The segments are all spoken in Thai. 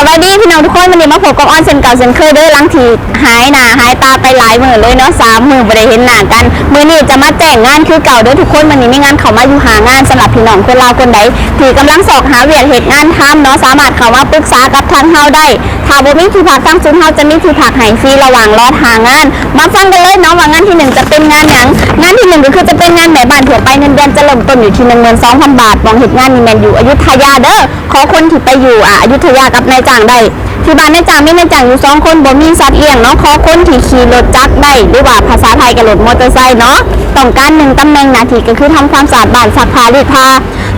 บายดีพี่น้องทุกคนวันนี้มาพบกับออนเซนเก่าเซนเคยเด้อล้างทีหายหน้าหายตาไปหลายมือเลยเนาะ3 มือบ่ได้เห็นหน้ากันมือนี้จะมาแจ้งงานคือเก่าเด้อทุกคนวันนี้มีงานเขามาอยู่หางานสำหรับพี่น้องคนลาวคนใดที่กำลังสอบหาเวียกเหตุงานทำเนาะสามารถเข้ามาปรึกษากับทางเฮาได้ถ้าบ่มีที่พักทางศูนย์เฮาจะมีที่พักให้ฟรีระหว่างรอหางานมาฟังกันเลยเนาะว่างานที่1จะเป็นงานหยังงานที่1ก็คือจะเป็นงานแม่บ้านทั่วไปเงินเดือนจะเริ่มต้นอยู่ที่ 12,000 บาทมองเหตุงานนี่แม่นอยู่อยุธยาเด้อขอคนที่ไปอยู่อยุธยากับนายจ้างได้ที่บ้านนายจ้างมีนายจ้างอยู่2 คนบ่มีสัตว์เลี้ยงเนาะขอคนที่ขี่รถจักรได้หรือว่าภาษาไทยกับรถมอเตอร์ไซค์เนาะต้องการ1 ตำแหน่งหน้าที่ก็คือทำความสะอาดบ้านซักผ้ารีดผ้า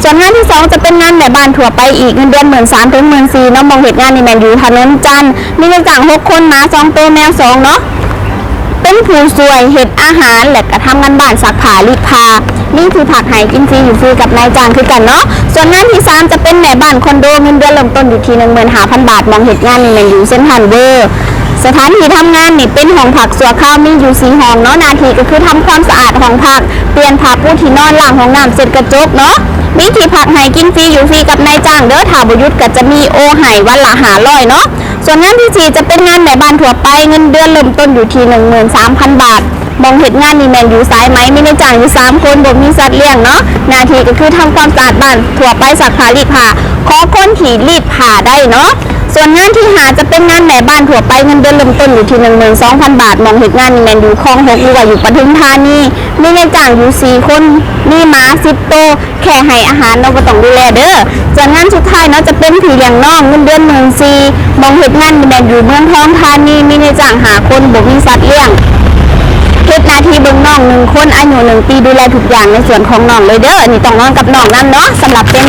ส่วนงานที่2จะเป็นงานแม่บ้านทั่วไปอีกเงินเดือน 13,000 ถึง 14,000 เนาะมองเหตุงานนี่แม่นอยู่ถนนจันทร์มีนายจ้าง6 คนหมา2 ตัวแมว2เนาะเป็นผู้ช่วยเฮ็ดอาหารและก็ทำงานบ้านซักผ้ารีดผ้านี่คือผักไหกินฟรีอยู่ฟรีกับนายจ้างคือกันเนาะส่วนงานที่3จะเป็นแม่บ้านคอนโดเงินเดือนเริ่มต้นอยู่ที่ 15,000 บาทมองเหตุงานนี่แม่นอยู่เส้นทางเวอร์สถานที่ทำงานนี่เป็นห้องพักสัวข้าวมีอยู่4 ห้องเนาะหน้าที่ก็คือทำความสะอาดห้องพักเปลี่ยนผ้าปูที่นอนล้างห้องน้ำเสร็จกระจกเนาะมีที่พักไหกินฟรีอยู่ฟรีกับนายจ้างเด้อถ้าบ่หยุดก็จะมีโอไหวันละ500เนาะส่วนงานที่4จะเป็นงานแม่บ้านทั่วไปเงินเดือนเริ่มต้นอยู่ที่ 13,000 บาทมองเหตุงานนี่แมนอยู่สายไหมมีนายจ้างอยู่3 คนบ่มีสัตว์เลี้ยงเนาะหน้าที่ก็คือทำความสะอาดบ้านทั่วไปซักผ้ารีดผ้าขอคนที่รีดผ้าได้เนาะส่วนงานที่5จะเป็นงานแม่บ้านทั่วไปเงินเดือนเริ่มต้นอยู่ที่ 12,000 บาทมองเหตุงานนี่แมนอยู่คลอง6หรือว่าอยู่ปทุมธานีมีนายจ้างอยู่4 คนมีหมา10 ตัวแค่ให้อาหารเราก็ต้องดูแลเด้อส่วนงานสุดท้ายเนาะจะเป็นผีเลี้ยงน้องเงินเดือน 14,000มองเหตุงานนี่แมนอยู่เมืองทองธานีมีนายจ้าง5 คนบ่มีสัตว์เลี้ยงเฮ็ดหน้าที่เบิ่งน้อง1 คนอายุ1 ปีดูแลทุกอย่างในส่วนของน้องเลยเด้ออันนี้ต้องนอนกับน้องนั่นเนาะสำหรับเป็น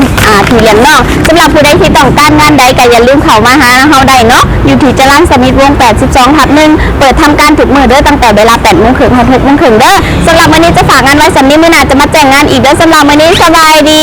ที่เลี้ยงน้องสำหรับผู้ใดที่ต้องการงานใดก็อย่าลืมเข้ามาหาเฮาได้เนาะอยู่ที่จรัญสนิทวงศ์ 82/1เปิดทำการทุกมื้อเด้อตั้งแต่เวลา 8:30 ถึง 6:30 เด้อสำหรับวันนี้จะฝากงานไว้สำนี้มื้อหน้าจะมาแจ้งงานอีกเด้อสำหรับวันนี้สบายดี